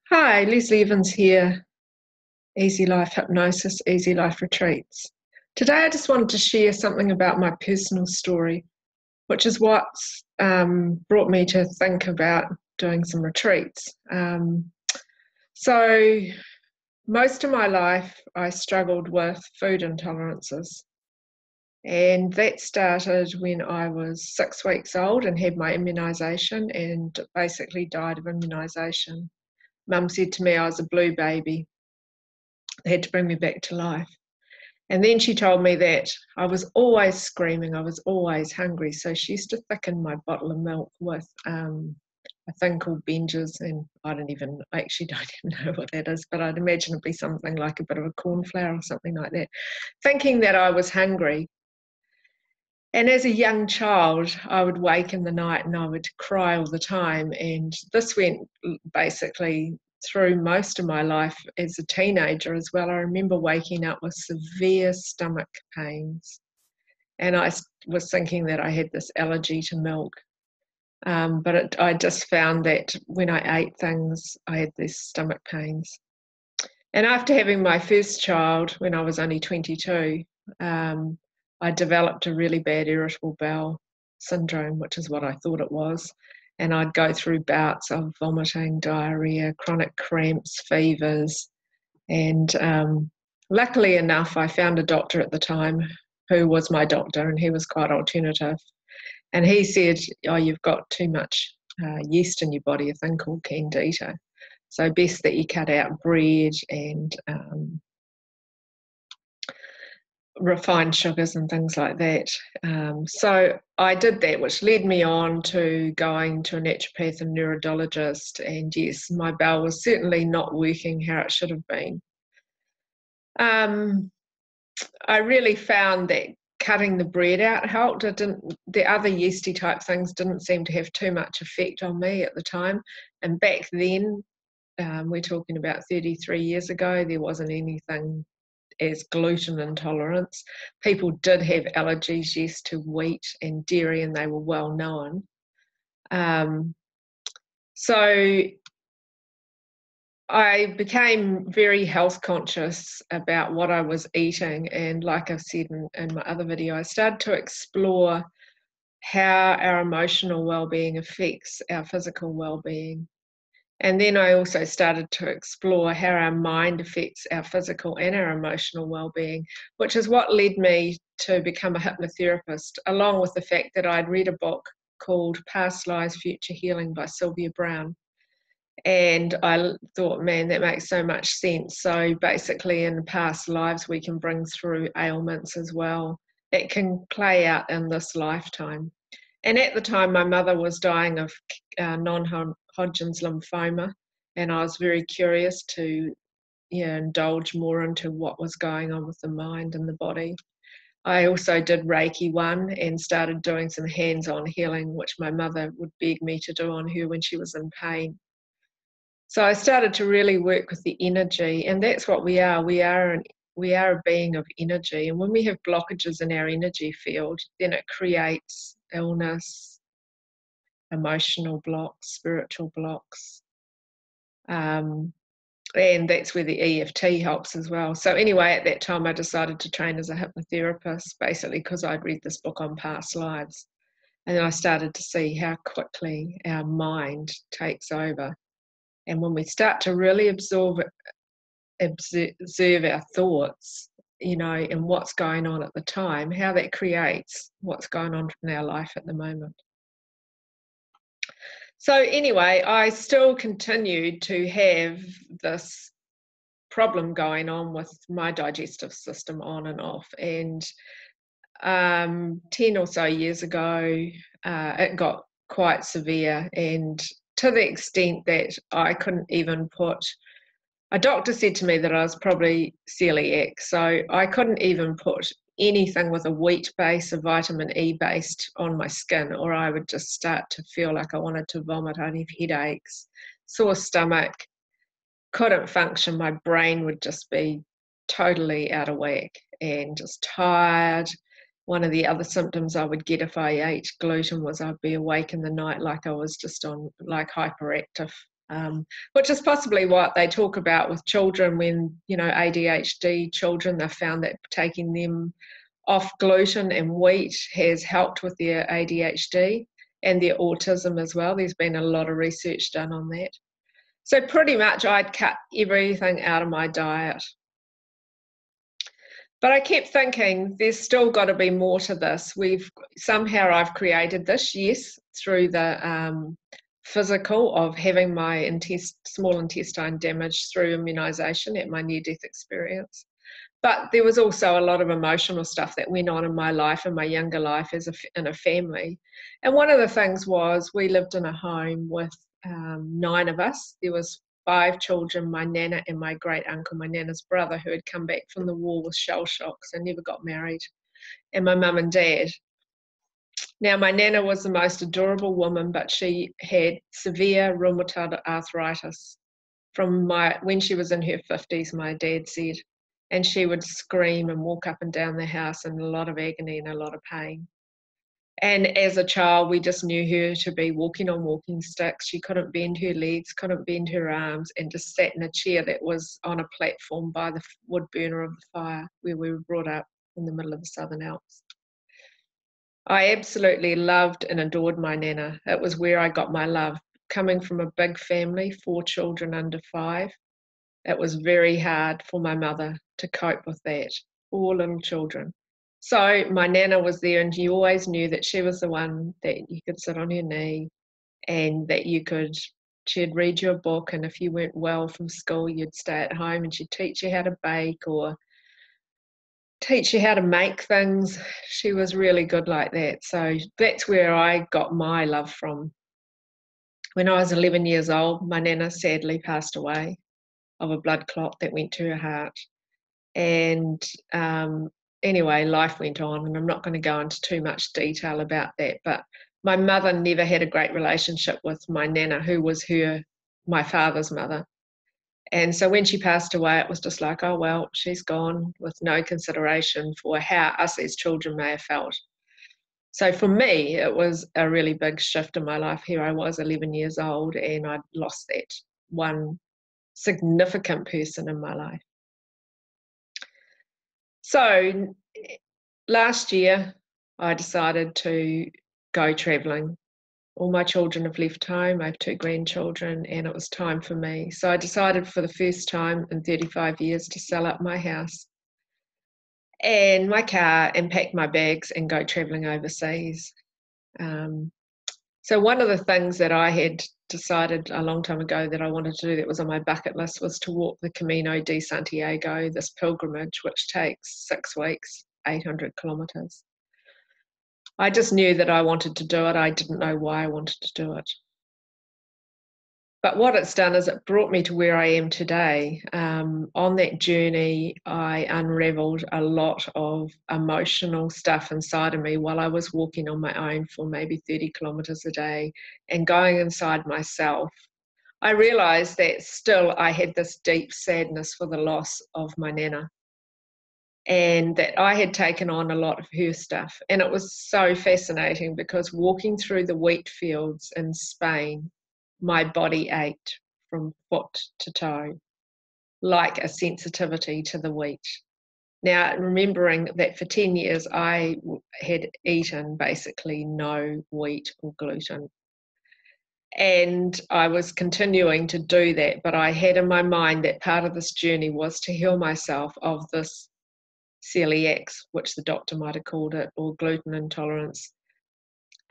Hi, Leslie Evans here, EasyLife Hypnosis, EasyLife Retreats. Today I just wanted to share something about my personal story, which is what's brought me to think about doing some retreats. So most of my life I struggled with food intolerances, and that started when I was 6 weeks old and had my immunisation and basically died of immunisation. Mum said to me I was a blue baby. They had to bring me back to life. And then she told me that I was always screaming, I was always hungry. So she used to thicken my bottle of milk with a thing called Benjas, and I actually don't even know what that is, but I'd imagine it'd be something like a bit of a corn flour or something like that, thinking that I was hungry. And as a young child, I would wake in the night and I would cry all the time. And this went basically through most of my life as a teenager as well. I remember waking up with severe stomach pains. And I was thinking that I had this allergy to milk. I just found that when I ate things, I had these stomach pains. And after having my first child, when I was only 22, I developed a really bad irritable bowel syndrome, which is what I thought it was. And I'd go through bouts of vomiting, diarrhea, chronic cramps, fevers. And luckily enough, I found a doctor at the time who was my doctor, and he was quite alternative. And he said, "Oh, you've got too much yeast in your body, a thing called candida. So best that you cut out bread and refined sugars and things like that." So I did that, which led me on to going to a naturopath and neurodologist. And yes, my bowel was certainly not working how it should have been. I really found that cutting the bread out helped. The other yeasty type things didn't seem to have too much effect on me at the time. And back then, we're talking about 33 years ago, there wasn't anything as gluten intolerance. People did have allergies, yes, to wheat and dairy, and they were well known. So I became very health conscious about what I was eating. And like I've said in my other video, I started to explore how our emotional well-being affects our physical well-being. And then I also started to explore how our mind affects our physical and our emotional well-being, which is what led me to become a hypnotherapist, along with the fact that I'd read a book called Past Lives, Future Healing by Sylvia Browne. And I thought, man, that makes so much sense. So basically in past lives, we can bring through ailments as well that can play out in this lifetime. And at the time, my mother was dying of non-Hodgkin's lymphoma, and I was very curious to indulge more into what was going on with the mind and the body. I also did Reiki 1 and started doing some hands-on healing, which my mother would beg me to do on her when she was in pain. So I started to really work with the energy, and that's what we are. We are a being of energy, and when we have blockages in our energy field, then it creates illness, emotional blocks, spiritual blocks, and that's where the EFT helps as well. So anyway, at that time I decided to train as a hypnotherapist, basically because I'd read this book on past lives, and then I started to see how quickly our mind takes over. And when we start to really observe our thoughts, and what's going on at the time, how that creates what's going on in our life at the moment. So anyway, I still continued to have this problem going on with my digestive system on and off. And 10 or so years ago, it got quite severe, and to the extent that I couldn't even a doctor said to me that I was probably celiac, so I couldn't even put anything with a wheat base, a vitamin E based on my skin, or I would just start to feel like I wanted to vomit. I'd have headaches, sore stomach, couldn't function. My brain would just be totally out of whack and just tired. one of the other symptoms I would get if I ate gluten was I'd be awake in the night like I was just on, like, hyperactive, which is possibly what they talk about with children when, you know, ADHD children, they've found that taking them off gluten and wheat has helped with their ADHD and their autism as well. There's been a lot of research done on that. So pretty much I'd cut everything out of my diet. But I kept thinking, there's still got to be more to this. I've created this, yes, through the physical of having my small intestine damaged through immunisation at my near-death experience. But there was also a lot of emotional stuff that went on in my life, in my younger life, in a family. And one of the things was we lived in a home with 9 of us. There was 5 children, my nana and my great uncle, my nana's brother, who had come back from the war with shell shock, so never got married, and my mum and dad. Now, my nana was the most adorable woman, but she had severe rheumatoid arthritis from when she was in her 50s, my dad said, and she would scream and walk up and down the house in a lot of agony and a lot of pain. And as a child, we just knew her to be walking on walking sticks. She couldn't bend her legs, couldn't bend her arms, and just sat in a chair that was on a platform by the wood burner of the fire where we were brought up in the middle of the Southern Alps. I absolutely loved and adored my nana. It was where I got my love. Coming from a big family, 4 children under 5, it was very hard for my mother to cope with that, 4 little children. So my nana was there, and you always knew that she was the one that you could sit on her knee and that she'd read you a book, and if you weren't well from school, you'd stay at home and she'd teach you how to bake or teach you how to make things. She was really good like that. So that's where I got my love from. When I was 11 years old, my nana sadly passed away of a blood clot that went to her heart. And anyway, life went on, and I'm not going to go into too much detail about that, but my mother never had a great relationship with my nana, who was my father's mother. And so when she passed away, it was just like, oh, well, she's gone, with no consideration for how us as children may have felt. So for me, it was a really big shift in my life. Here I was 11 years old, and I'd lost that one significant person in my life. So last year, I decided to go travelling. All my children have left home. I have 2 grandchildren, and it was time for me. So I decided for the first time in 35 years to sell up my house and my car and pack my bags and go travelling overseas. So one of the things that I had decided a long time ago that I wanted to do, that was on my bucket list, was to walk the Camino de Santiago, this pilgrimage, which takes 6 weeks, 800 kilometres. I just knew that I wanted to do it. I didn't know why I wanted to do it. But what it's done is it brought me to where I am today. On that journey, I unravelled a lot of emotional stuff inside of me while I was walking on my own for maybe 30 kilometres a day and going inside myself. I realised that still I had this deep sadness for the loss of my nana, and that I had taken on a lot of her stuff. And it was so fascinating because walking through the wheat fields in Spain, my body ached from foot to toe, like a sensitivity to the wheat. Now, remembering that for 10 years, I had eaten basically no wheat or gluten. And I was continuing to do that, but I had in my mind that part of this journey was to heal myself of this celiacs, which the doctor might have called it, or gluten intolerance.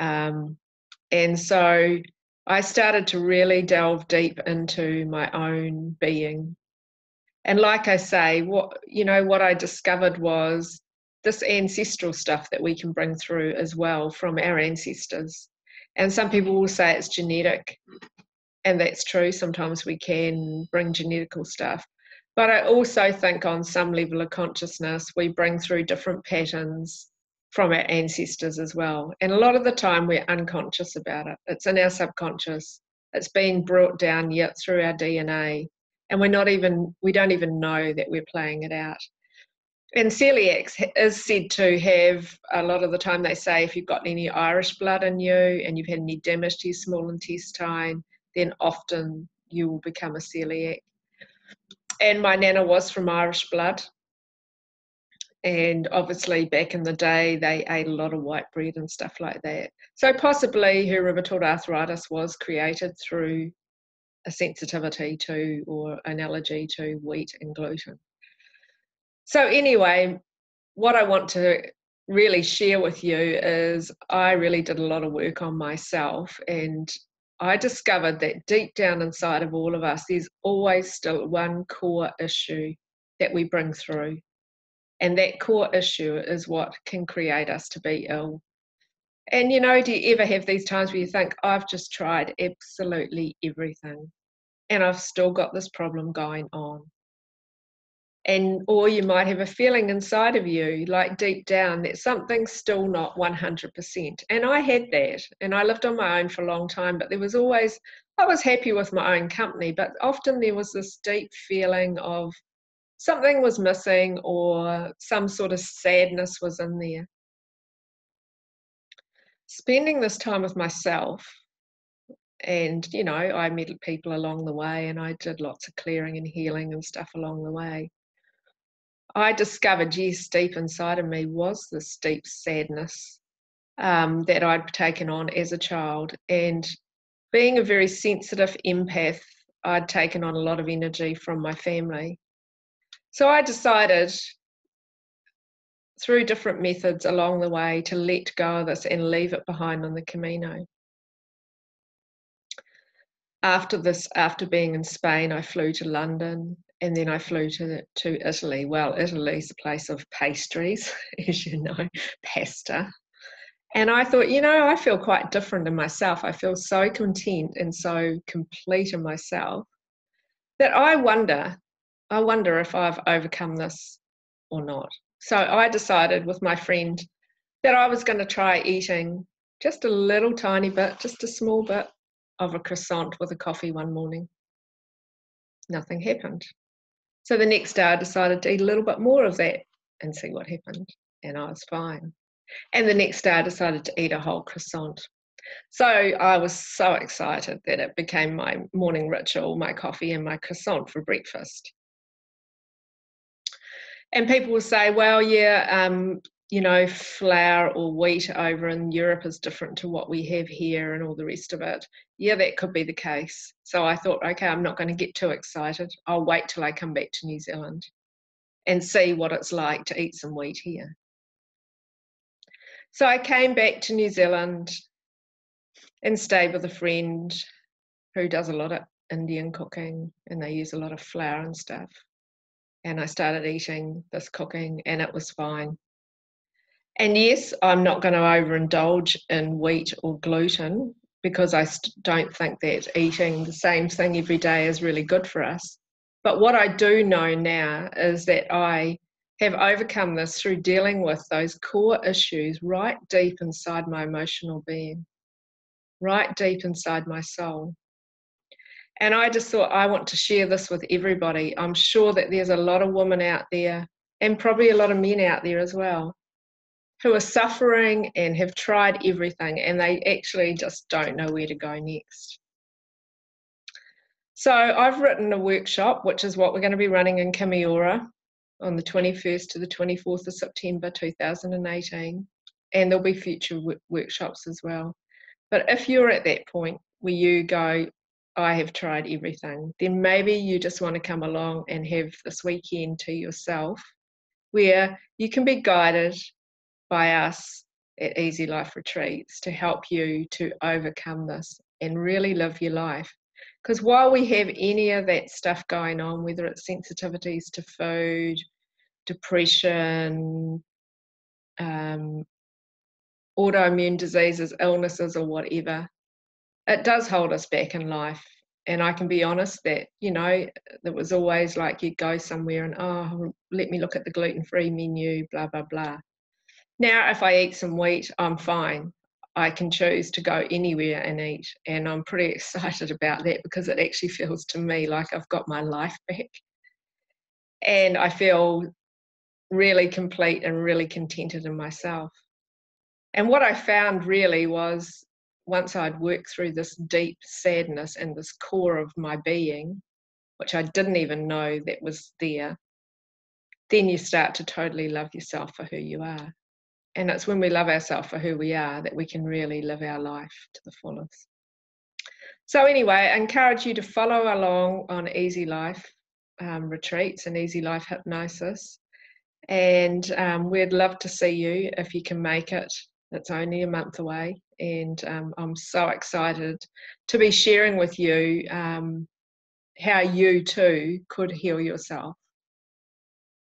And so I started to really delve deep into my own being. And like I say, what I discovered was this ancestral stuff that we can bring through as well from our ancestors. And some people will say it's genetic, and that's true. Sometimes we can bring genetical stuff. But I also think on some level of consciousness, we bring through different patterns from our ancestors as well. And a lot of the time we're unconscious about it. It's in our subconscious. It's being brought down yet through our DNA. And we don't even know that we're playing it out. And celiacs is said to have, a lot of the time they say, if you've got any Irish blood in you and you've had any damage to your small intestine, then often you will become a celiac. And my nana was from Irish blood. And obviously back in the day, they ate a lot of white bread and stuff like that. So possibly her rheumatoid arthritis was created through a sensitivity to or an allergy to wheat and gluten. So anyway, what I want to really share with you is I really did a lot of work on myself, and I discovered that deep down inside of all of us, there's always still one core issue that we bring through. And that core issue is what can create us to be ill. And you know, do you ever have these times where you think, I've just tried absolutely everything and I've still got this problem going on? And or you might have a feeling inside of you, like deep down, that something's still not 100%. And I had that, and I lived on my own for a long time, but there was always, I was happy with my own company, but often there was this deep feeling of something was missing or some sort of sadness was in there. Spending this time with myself, and you know, I met people along the way and I did lots of clearing and healing and stuff along the way. I discovered, yes, deep inside of me was this deep sadness that I'd taken on as a child. And being a very sensitive empath, I'd taken on a lot of energy from my family. So I decided through different methods along the way to let go of this and leave it behind on the Camino. After being in Spain, I flew to London and then I flew to Italy. Well, Italy's a place of pastries, as you know, pasta. And I thought, you know, I feel quite different in myself. I feel so content and so complete in myself that I wonder if I've overcome this or not. So I decided with my friend that I was going to try eating just a little tiny bit, just a small bit of a croissant with a coffee one morning. Nothing happened. So the next day I decided to eat a little bit more of that and see what happened. And I was fine. And the next day I decided to eat a whole croissant. So I was so excited that it became my morning ritual, my coffee and my croissant for breakfast. And people will say, well, yeah, you know, flour or wheat over in Europe is different to what we have here and all the rest of it. Yeah, that could be the case. So I thought, okay, I'm not going to get too excited. I'll wait till I come back to New Zealand and see what it's like to eat some wheat here. So I came back to New Zealand and stayed with a friend who does a lot of Indian cooking, and they use a lot of flour and stuff. And I started eating this cooking and it was fine. And yes, I'm not going to overindulge in wheat or gluten because I don't think that eating the same thing every day is really good for us. But what I do know now is that I have overcome this through dealing with those core issues right deep inside my emotional being, right deep inside my soul. And I just thought I want to share this with everybody. I'm sure that there's a lot of women out there and probably a lot of men out there as well who are suffering and have tried everything and they actually just don't know where to go next. So I've written a workshop, which is what we're going to be running in Kamiora on the 21st to the 24th of September 2018, and there'll be future workshops as well. But if you're at that point where you go, I have tried everything, then maybe you just want to come along and have this weekend to yourself where you can be guided by us at EasyLife retreats to help you to overcome this and really live your life. Because while we have any of that stuff going on, whether it's sensitivities to food, depression, autoimmune diseases, illnesses, or whatever, it does hold us back in life. And I can be honest that, you know, it was always like you'd go somewhere and, oh, let me look at the gluten-free menu, blah, blah, blah. Now, if I eat some wheat, I'm fine. I can choose to go anywhere and eat. And I'm pretty excited about that because it actually feels to me like I've got my life back. And I feel really complete and really contented in myself. And what I found really was, once I'd worked through this deep sadness and this core of my being, which I didn't even know that was there, then you start to totally love yourself for who you are. And it's when we love ourselves for who we are that we can really live our life to the fullest. So anyway, I encourage you to follow along on EasyLife retreats and EasyLife hypnosis. And we'd love to see you if you can make it. It's only a month away, and I'm so excited to be sharing with you how you too could heal yourself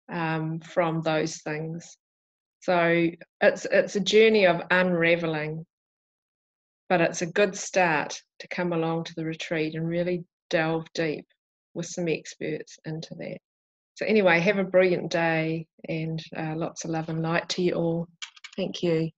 from those things. So it's a journey of unraveling, but it's a good start to come along to the retreat and really delve deep with some experts into that. So anyway, have a brilliant day, and lots of love and light to you all. Thank you.